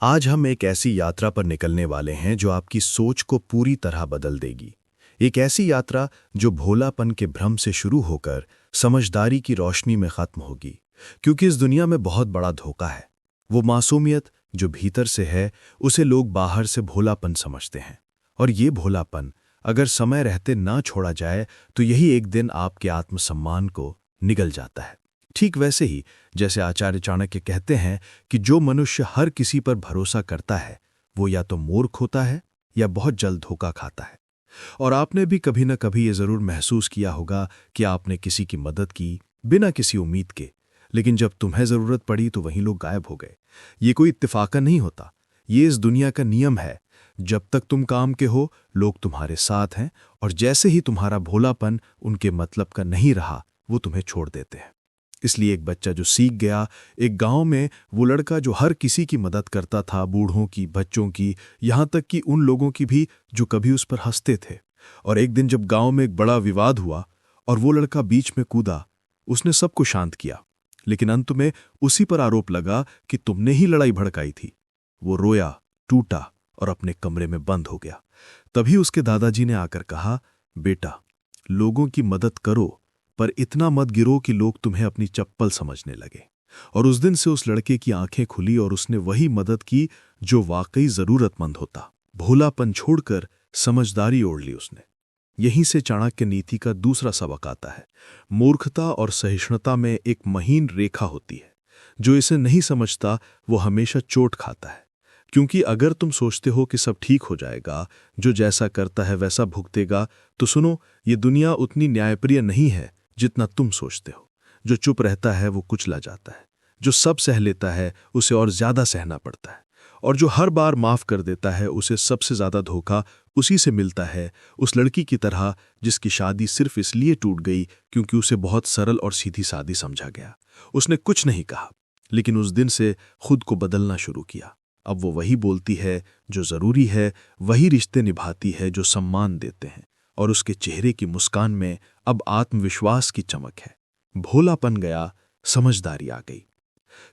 आज हम एक ऐसी यात्रा पर निकलने वाले हैं जो आपकी सोच को पूरी तरह बदल देगी। एक ऐसी यात्रा जो भोलापन के भ्रम से शुरू होकर समझदारी की रोशनी में खत्म होगी। क्योंकि इस दुनिया में बहुत बड़ा धोखा है। वो मासूमियत जो भीतर से है, उसे लोग बाहर से भोलापन समझते हैं। और ये भोलापन अगर समय रहते ना छोड़ा जाए तो यही एक दिन आपके आत्मसम्मान को निगल जाता है। ठीक वैसे ही जैसे आचार्य चाणक्य कहते हैं कि जो मनुष्य हर किसी पर भरोसा करता है वो या तो मूर्ख होता है या बहुत जल्द धोखा खाता है। और आपने भी कभी न कभी ये जरूर महसूस किया होगा कि आपने किसी की मदद की बिना किसी उम्मीद के, लेकिन जब तुम्हें जरूरत पड़ी तो वहीं लोग गायब हो गए। ये कोई इत्तेफाका नहीं होता, ये इस दुनिया का नियम है। जब तक तुम काम के हो लोग तुम्हारे साथ हैं, और जैसे ही तुम्हारा भोलापन उनके मतलब का नहीं रहा वो तुम्हें छोड़ देते हैं। इसलिए एक बच्चा जो सीख गया, एक गांव में वो लड़का जो हर किसी की मदद करता था, बूढ़ों की, बच्चों की, यहां तक कि उन लोगों की भी जो कभी उस पर हंसते थे। और एक दिन जब गांव में एक बड़ा विवाद हुआ और वो लड़का बीच में कूदा, उसने सबको शांत किया, लेकिन अंत में उसी पर आरोप लगा कि तुमने ही लड़ाई भड़काई थी। वो रोया, टूटा और अपने कमरे में बंद हो गया। तभी उसके दादाजी ने आकर कहा, बेटा, लोगों की मदद करो पर इतना मत गिरो कि लोग तुम्हें अपनी चप्पल समझने लगे। और उस दिन से उस लड़के की आंखें खुली और उसने वही मदद की जो वाकई जरूरतमंद होता। भोलापन छोड़कर समझदारी ओढ़ ली उसने। यहीं से चाणक्य नीति का दूसरा सबक आता है। मूर्खता और सहिष्णुता में एक महीन रेखा होती है। जो इसे नहीं समझता वो हमेशा चोट खाता है। क्योंकि अगर तुम सोचते हो कि सब ठीक हो जाएगा, जो जैसा करता है वैसा भुगतेगा, तो सुनो, ये दुनिया उतनी न्यायप्रिय नहीं है जितना तुम सोचते हो। जो चुप रहता है वो कुचला जाता है, जो सब सह लेता है उसे और ज्यादा सहना पड़ता है, और जो हर बार माफ कर देता है उसे सबसे ज्यादा धोखा उसी से मिलता है, उस लड़की की तरह जिसकी शादी सिर्फ इसलिए टूट गई क्योंकि उसे बहुत सरल और सीधी सादी समझा गया। उसने कुछ नहीं कहा, लेकिन उस दिन से खुद को बदलना शुरू किया। अब वो वही बोलती है जो जरूरी है, वही रिश्ते निभाती है जो सम्मान देते हैं, और उसके चेहरे की मुस्कान में अब आत्मविश्वास की चमक है। भोलापन गया, समझदारी आ गई।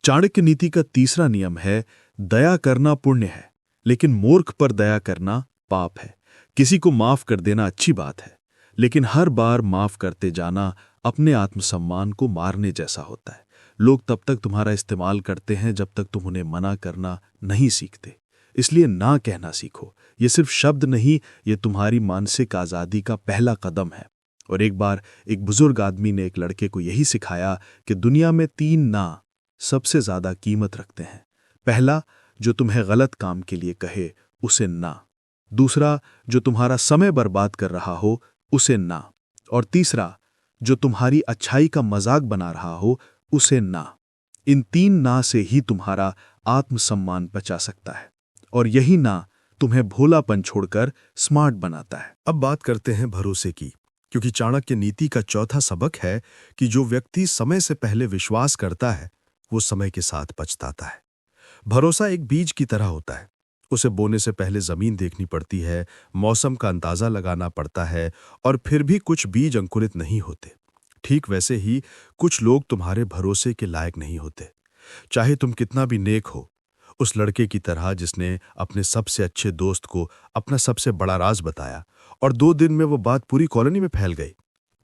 चाणक्य नीति का तीसरा नियम है, दया करना पुण्य है, लेकिन मूर्ख पर दया करना पाप है। किसी को माफ कर देना अच्छी बात है, लेकिन हर बार माफ करते जाना अपने आत्मसम्मान को मारने जैसा होता है। लोग तब तक तुम्हारा इस्तेमाल करते हैं जब तक तुम उन्हें मना करना नहीं सीखते। इसलिए ना कहना सीखो। ये सिर्फ शब्द नहीं, ये तुम्हारी मानसिक आज़ादी का पहला कदम है। और एक बार एक बुजुर्ग आदमी ने एक लड़के को यही सिखाया कि दुनिया में 3 ना सबसे ज्यादा कीमत रखते हैं। पहला, जो तुम्हें गलत काम के लिए कहे उसे ना। दूसरा, जो तुम्हारा समय बर्बाद कर रहा हो उसे ना। और तीसरा, जो तुम्हारी अच्छाई का मजाक बना रहा हो उसे ना। इन 3 ना से ही तुम्हारा आत्मसम्मान बचा सकता है, और यही ना तुम्हें भोलापन छोड़कर स्मार्ट बनाता है। अब बात करते हैं भरोसे की, क्योंकि चाणक्य नीति का चौथा सबक है कि जो व्यक्ति समय से पहले विश्वास करता है वो समय के साथ पछताता है। भरोसा एक बीज की तरह होता है। उसे बोने से पहले जमीन देखनी पड़ती है, मौसम का अंदाजा लगाना पड़ता है, और फिर भी कुछ बीज अंकुरित नहीं होते। ठीक वैसे ही कुछ लोग तुम्हारे भरोसे के लायक नहीं होते, चाहे तुम कितना भी नेक हो। उस लड़के की तरह जिसने अपने सबसे अच्छे दोस्त को अपना सबसे बड़ा राज बताया, और 2 दिन में वो बात पूरी कॉलोनी में फैल गई।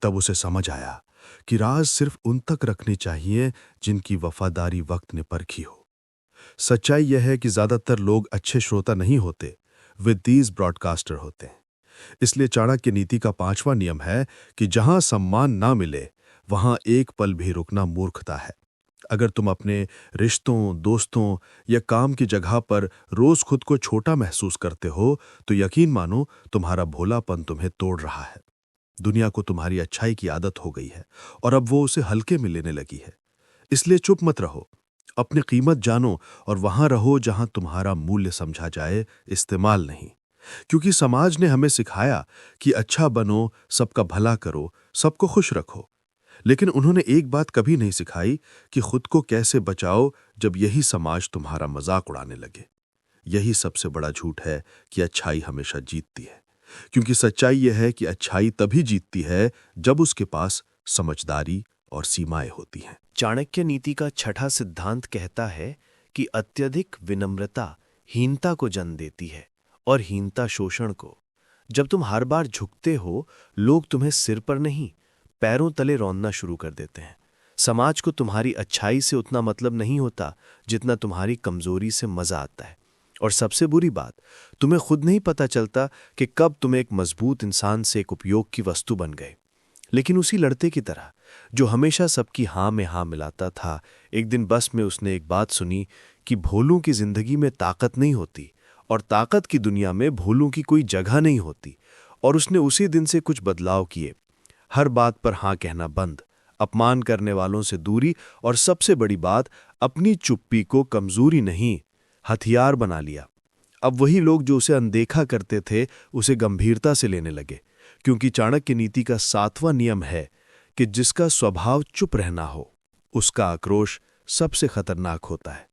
तब उसे समझ आया कि राज सिर्फ उन तक रखनी चाहिए जिनकी वफादारी वक्त ने परखी हो। सच्चाई यह है कि ज्यादातर लोग अच्छे श्रोता नहीं होते, वे तेज ब्रॉडकास्टर होते हैं। इसलिए चाणक्य नीति का 5वां नियम है कि जहां सम्मान ना मिले वहां एक पल भी रुकना मूर्खता है। अगर तुम अपने रिश्तों, दोस्तों या काम की जगह पर रोज खुद को छोटा महसूस करते हो तो यकीन मानो तुम्हारा भोलापन तुम्हें तोड़ रहा है। दुनिया को तुम्हारी अच्छाई की आदत हो गई है, और अब वो उसे हल्के में लेने लगी है। इसलिए चुप मत रहो, अपनी कीमत जानो, और वहां रहो जहां तुम्हारा मूल्य समझा जाए, इस्तेमाल नहीं। क्योंकि समाज ने हमें सिखाया कि अच्छा बनो, सबका भला करो, सबको खुश रखो, लेकिन उन्होंने एक बात कभी नहीं सिखाई कि खुद को कैसे बचाओ जब यही समाज तुम्हारा मजाक उड़ाने लगे। यही सबसे बड़ा झूठ है कि अच्छाई हमेशा जीतती है, क्योंकि सच्चाई यह है कि अच्छाई तभी जीतती है जब उसके पास समझदारी और सीमाएं होती हैं। चाणक्य नीति का छठा सिद्धांत कहता है कि अत्यधिक विनम्रता हीनता को जन्म देती है और हीनता शोषण को। जब तुम हर बार झुकते हो, लोग तुम्हें सिर पर नहीं, पैरों तले रौंदना शुरू कर देते हैं। समाज को तुम्हारी अच्छाई से उतना मतलब नहीं होता जितना तुम्हारी कमजोरी से मजा आता है। और सबसे बुरी बात, तुम्हें खुद नहीं पता चलता कि कब तुम एक मजबूत इंसान से एक उपयोग की वस्तु बन गए। लेकिन उसी लड़ते की तरह जो हमेशा सबकी हाँ में हाँ मिलाता था, एक दिन बस में उसने एक बात सुनी कि भोलों की जिंदगी में ताकत नहीं होती और ताकत की दुनिया में भोलों की कोई जगह नहीं होती। और उसने उसी दिन से कुछ बदलाव किए। हर बात पर हाँ कहना बंद, अपमान करने वालों से दूरी, और सबसे बड़ी बात, अपनी चुप्पी को कमजोरी नहीं, हथियार बना लिया। अब वही लोग जो उसे अनदेखा करते थे, उसे गंभीरता से लेने लगे, क्योंकि चाणक्य नीति का 7वां नियम है कि जिसका स्वभाव चुप रहना हो, उसका आक्रोश सबसे खतरनाक होता है।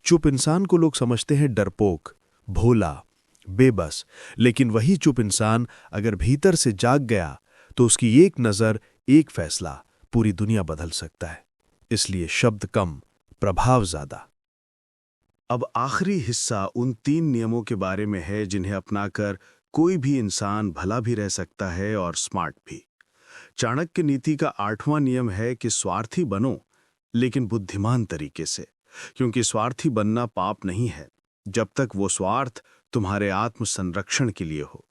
चुप इंसान को लोग समझते हैं डरपोक, भोला, बेबस, लेकिन वही चुप इंसान अगर भीतर से जाग गया तो उसकी एक नजर, एक फैसला पूरी दुनिया बदल सकता है। इसलिए शब्द कम, प्रभाव ज्यादा। अब आखिरी हिस्सा उन 3 नियमों के बारे में है जिन्हें अपनाकर कोई भी इंसान भला भी रह सकता है और स्मार्ट भी। चाणक्य नीति का 8वां नियम है कि स्वार्थी बनो, लेकिन बुद्धिमान तरीके से, क्योंकि स्वार्थी बनना पाप नहीं है जब तक वो स्वार्थ तुम्हारे आत्म संरक्षण के लिए हो।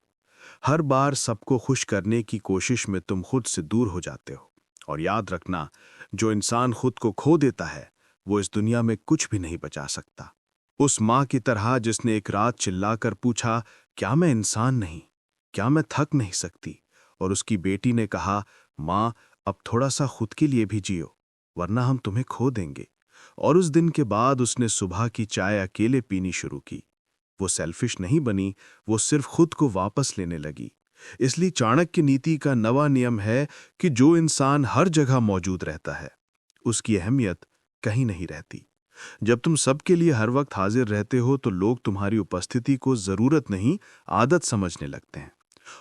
हर बार सबको खुश करने की कोशिश में तुम खुद से दूर हो जाते हो। और याद रखना, जो इंसान खुद को खो देता है वो इस दुनिया में कुछ भी नहीं बचा सकता। उस माँ की तरह जिसने एक रात चिल्लाकर पूछा, क्या मैं इंसान नहीं, क्या मैं थक नहीं सकती? और उसकी बेटी ने कहा, माँ अब थोड़ा सा खुद के लिए भी जियो, वरना हम तुम्हें खो देंगे। और उस दिन के बाद उसने सुबह की चाय अकेले पीनी शुरू की। वो सेल्फिश नहीं बनी, वो सिर्फ खुद को वापस लेने लगी। इसलिए चाणक्य नीति का 9वां नियम है कि जो इंसान हर जगह मौजूद रहता है, उसकी अहमियत कहीं नहीं रहती। जब तुम सबके लिए हर वक्त हाजिर रहते हो तो लोग तुम्हारी उपस्थिति को जरूरत नहीं, आदत समझने लगते हैं।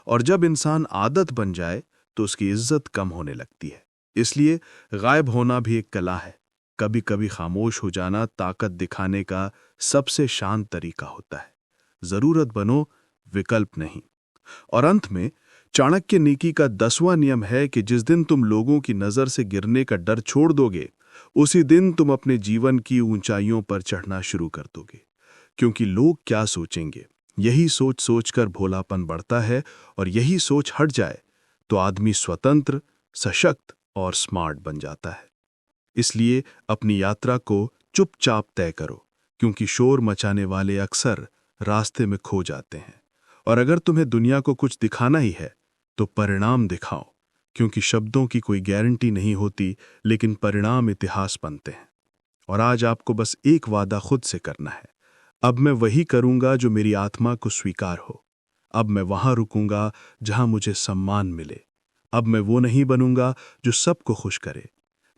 और जब इंसान आदत बन जाए तो उसकी इज्जत कम होने लगती है। इसलिए गायब होना भी एक कला है। कभी कभी खामोश हो जाना ताकत दिखाने का सबसे शांत तरीका होता है। जरूरत बनो, विकल्प नहीं। और अंत में चाणक्य नीति का 10वां नियम है कि जिस दिन तुम लोगों की नजर से गिरने का डर छोड़ दोगे, उसी दिन तुम अपने जीवन की ऊंचाइयों पर चढ़ना शुरू कर दोगे। क्योंकि लोग क्या सोचेंगे, यही सोच सोचकर भोलापन बढ़ता है, और यही सोच हट जाए तो आदमी स्वतंत्र, सशक्त और स्मार्ट बन जाता है। इसलिए अपनी यात्रा को चुपचाप तय करो, क्योंकि शोर मचाने वाले अक्सर रास्ते में खो जाते हैं। और अगर तुम्हें दुनिया को कुछ दिखाना ही है तो परिणाम दिखाओ, क्योंकि शब्दों की कोई गारंटी नहीं होती, लेकिन परिणाम इतिहास बनते हैं। और आज आपको बस एक वादा खुद से करना है, अब मैं वही करूंगा जो मेरी आत्मा को स्वीकार हो। अब मैं वहां रुकूंगा जहां मुझे सम्मान मिले। अब मैं वो नहीं बनूंगा जो सबको खुश करे,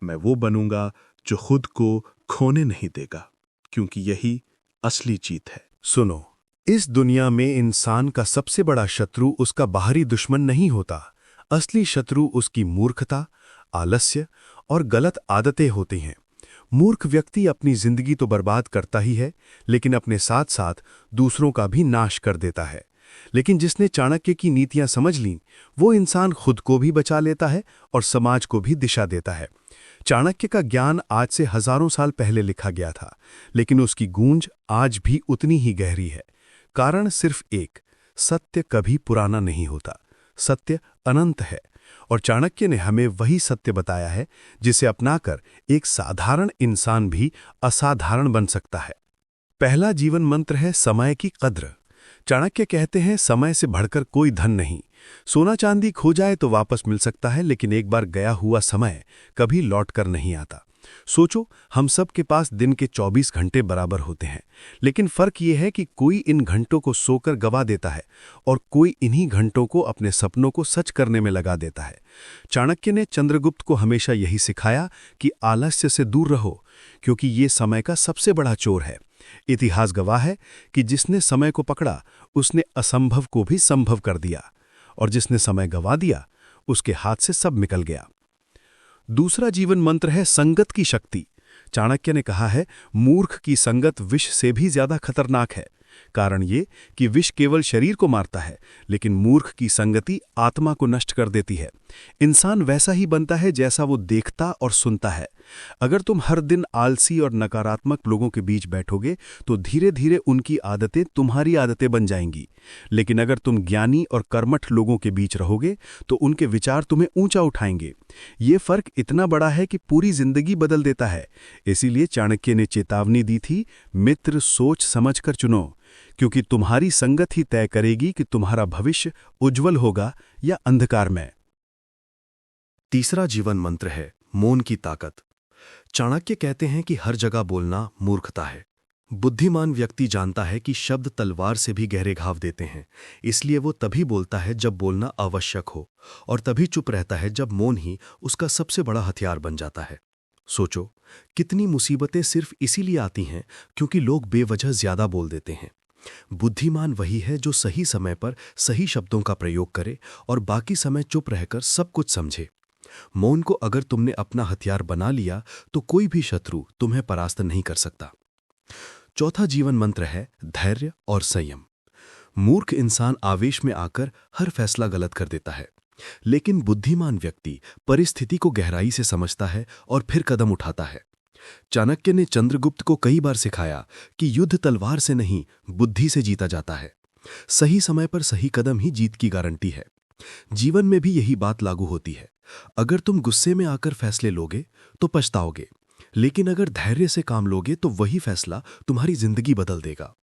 मैं वो बनूंगा जो खुद को खोने नहीं देगा, क्योंकि यही असली जीत है। सुनो, इस दुनिया में इंसान का सबसे बड़ा शत्रु उसका बाहरी दुश्मन नहीं होता। असली शत्रु उसकी मूर्खता, आलस्य और गलत आदतें होती हैं। मूर्ख व्यक्ति अपनी जिंदगी तो बर्बाद करता ही है, लेकिन अपने साथ साथ दूसरों का भी नाश कर देता है। लेकिन जिसने चाणक्य की नीतियां समझ लीं, वो इंसान खुद को भी बचा लेता है और समाज को भी दिशा देता है। चाणक्य का ज्ञान आज से हजारों साल पहले लिखा गया था, लेकिन उसकी गूंज आज भी उतनी ही गहरी है। कारण सिर्फ एक, सत्य कभी पुराना नहीं होता, सत्य अनंत है। और चाणक्य ने हमें वही सत्य बताया है जिसे अपनाकर एक साधारण इंसान भी असाधारण बन सकता है। पहला जीवन मंत्र है समय की कद्र। चाणक्य कहते हैं, समय से बढ़कर कोई धन नहीं। सोना चांदी खो जाए तो वापस मिल सकता है, लेकिन एक बार गया हुआ समय कभी लौट कर नहीं आता। सोचो, हम सब के पास दिन के 24 घंटे बराबर होते हैं, लेकिन फर्क ये है कि कोई इन घंटों को सोकर गवा देता है और कोई इन्हीं घंटों को अपने सपनों को सच करने में लगा देता है। चाणक्य ने चंद्रगुप्त को हमेशा यही सिखाया कि आलस्य से दूर रहो, क्योंकि ये समय का सबसे बड़ा चोर है। इतिहास गवाह है कि जिसने समय को पकड़ा, उसने असंभव को भी संभव कर दिया, और जिसने समय गवा दिया, उसके हाथ से सब निकल गया। दूसरा जीवन मंत्र है संगत की शक्ति। चाणक्य ने कहा है, मूर्ख की संगत विष से भी ज्यादा खतरनाक है। कारण ये कि विष केवल शरीर को मारता है, लेकिन मूर्ख की संगति आत्मा को नष्ट कर देती है। इंसान वैसा ही बनता है जैसा वो देखता और सुनता है। अगर तुम हर दिन आलसी और नकारात्मक लोगों के बीच बैठोगे तो धीरे धीरे उनकी आदतें तुम्हारी आदतें बन जाएंगी। लेकिन अगर तुम ज्ञानी और कर्मठ लोगों के बीच रहोगे तो उनके विचार तुम्हें ऊंचा उठाएंगे। ये फर्क इतना बड़ा है कि पूरी जिंदगी बदल देता है। इसीलिए चाणक्य ने चेतावनी दी थी, मित्र सोच समझकर चुनो, क्योंकि तुम्हारी संगत ही तय करेगी कि तुम्हारा भविष्य उज्जवल होगा या अंधकारमय। तीसरा जीवन मंत्र है मौन की ताकत। चाणक्य कहते हैं कि हर जगह बोलना मूर्खता है। बुद्धिमान व्यक्ति जानता है कि शब्द तलवार से भी गहरे घाव देते हैं, इसलिए वो तभी बोलता है जब बोलना आवश्यक हो, और तभी चुप रहता है जब मौन ही उसका सबसे बड़ा हथियार बन जाता है। सोचो, कितनी मुसीबतें सिर्फ इसीलिए आती हैं क्योंकि लोग बेवजह ज्यादा बोल देते हैं। बुद्धिमान वही है जो सही समय पर सही शब्दों का प्रयोग करे और बाकी समय चुप रहकर सब कुछ समझे। मौन को अगर तुमने अपना हथियार बना लिया तो कोई भी शत्रु तुम्हें परास्त नहीं कर सकता। चौथा जीवन मंत्र है धैर्य और संयम। मूर्ख इंसान आवेश में आकर हर फैसला गलत कर देता है, लेकिन बुद्धिमान व्यक्ति परिस्थिति को गहराई से समझता है और फिर कदम उठाता है। चाणक्य ने चंद्रगुप्त को कई बार सिखाया कि युद्ध तलवार से नहीं, बुद्धि से जीता जाता है। सही समय पर सही कदम ही जीत की गारंटी है। जीवन में भी यही बात लागू होती है। अगर तुम गुस्से में आकर फैसले लोगे तो पछताओगे, लेकिन अगर धैर्य से काम लोगे तो वही फैसला तुम्हारी जिंदगी बदल देगा।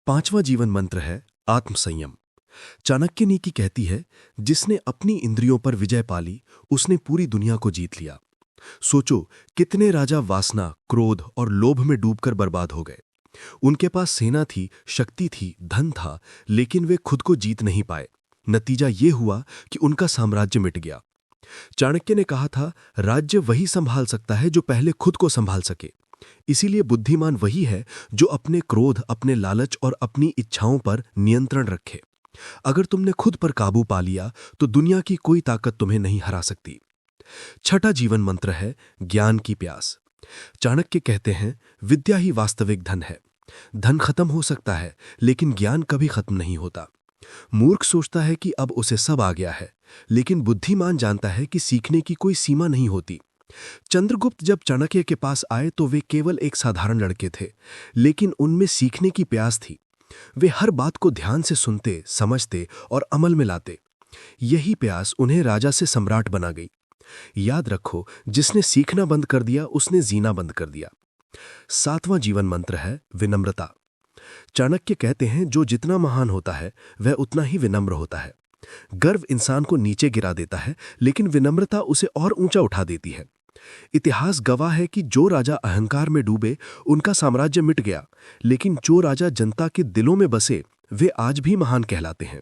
पांचवा जीवन मंत्र है आत्मसंयम। चाणक्य नीति कहती है, जिसने अपनी इंद्रियों पर विजय पाली उसने पूरी दुनिया को जीत लिया। सोचो, कितने राजा वासना, क्रोध और लोभ में डूबकर बर्बाद हो गए। उनके पास सेना थी, शक्ति थी, धन था, लेकिन वे खुद को जीत नहीं पाए। नतीजा ये हुआ कि उनका साम्राज्य मिट गया। चाणक्य ने कहा था, राज्य वही संभाल सकता है जो पहले खुद को संभाल सके। इसीलिए बुद्धिमान वही है जो अपने क्रोध, अपने लालच और अपनी इच्छाओं पर नियंत्रण रखे। अगर तुमने खुद पर काबू पा लिया तो दुनिया की कोई ताकत तुम्हें नहीं हरा सकती। छठा जीवन मंत्र है ज्ञान की प्यास। चाणक्य कहते हैं, विद्या ही वास्तविक धन है। धन खत्म हो सकता है, लेकिन ज्ञान कभी खत्म नहीं होता। मूर्ख सोचता है कि अब उसे सब आ गया है, लेकिन बुद्धिमान जानता है कि सीखने की कोई सीमा नहीं होती। चंद्रगुप्त जब चाणक्य के पास आए तो वे केवल एक साधारण लड़के थे, लेकिन उनमें सीखने की प्यास थी। वे हर बात को ध्यान से सुनते, समझते और अमल में लाते। यही प्यास उन्हें राजा से सम्राट बना गई। याद रखो, जिसने सीखना बंद कर दिया उसने जीना बंद कर दिया। सातवां जीवन मंत्र है विनम्रता। चाणक्य कहते हैं, जो जितना महान होता है वह उतना ही विनम्र होता है। गर्व इंसान को नीचे गिरा देता है, लेकिन विनम्रता उसे और ऊंचा उठा देती है। इतिहास गवाह है कि जो राजा अहंकार में डूबे उनका साम्राज्य मिट गया, लेकिन जो राजा जनता के दिलों में बसे वे आज भी महान कहलाते हैं।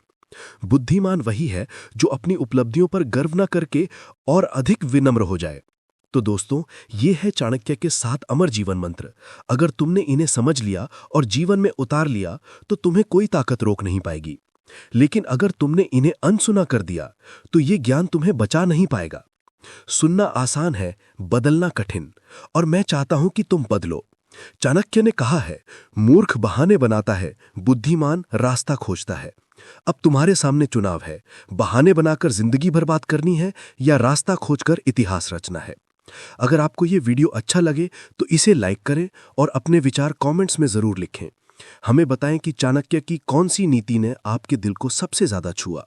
बुद्धिमान वही है जो अपनी उपलब्धियों पर गर्व न करके और अधिक विनम्र हो जाए। तो दोस्तों, ये है चाणक्य के 7 अमर जीवन मंत्र। अगर तुमने इन्हें समझ लिया और जीवन में उतार लिया तो तुम्हें कोई ताकत रोक नहीं पाएगी। लेकिन अगर तुमने इन्हें अनसुना कर दिया तो ये ज्ञान तुम्हें बचा नहीं पाएगा। सुनना आसान है, बदलना कठिन, और मैं चाहता हूं कि तुम बदलो। चाणक्य ने कहा है, मूर्ख बहाने बनाता है, बुद्धिमान रास्ता खोजता है। अब तुम्हारे सामने चुनाव है, बहाने बनाकर जिंदगी बर्बाद करनी है या रास्ता खोजकर इतिहास रचना है। अगर आपको ये वीडियो अच्छा लगे तो इसे लाइक करें और अपने विचार कमेंट्स में जरूर लिखें। हमें बताएं कि चाणक्य की कौन सी नीति ने आपके दिल को सबसे ज्यादा छुआ।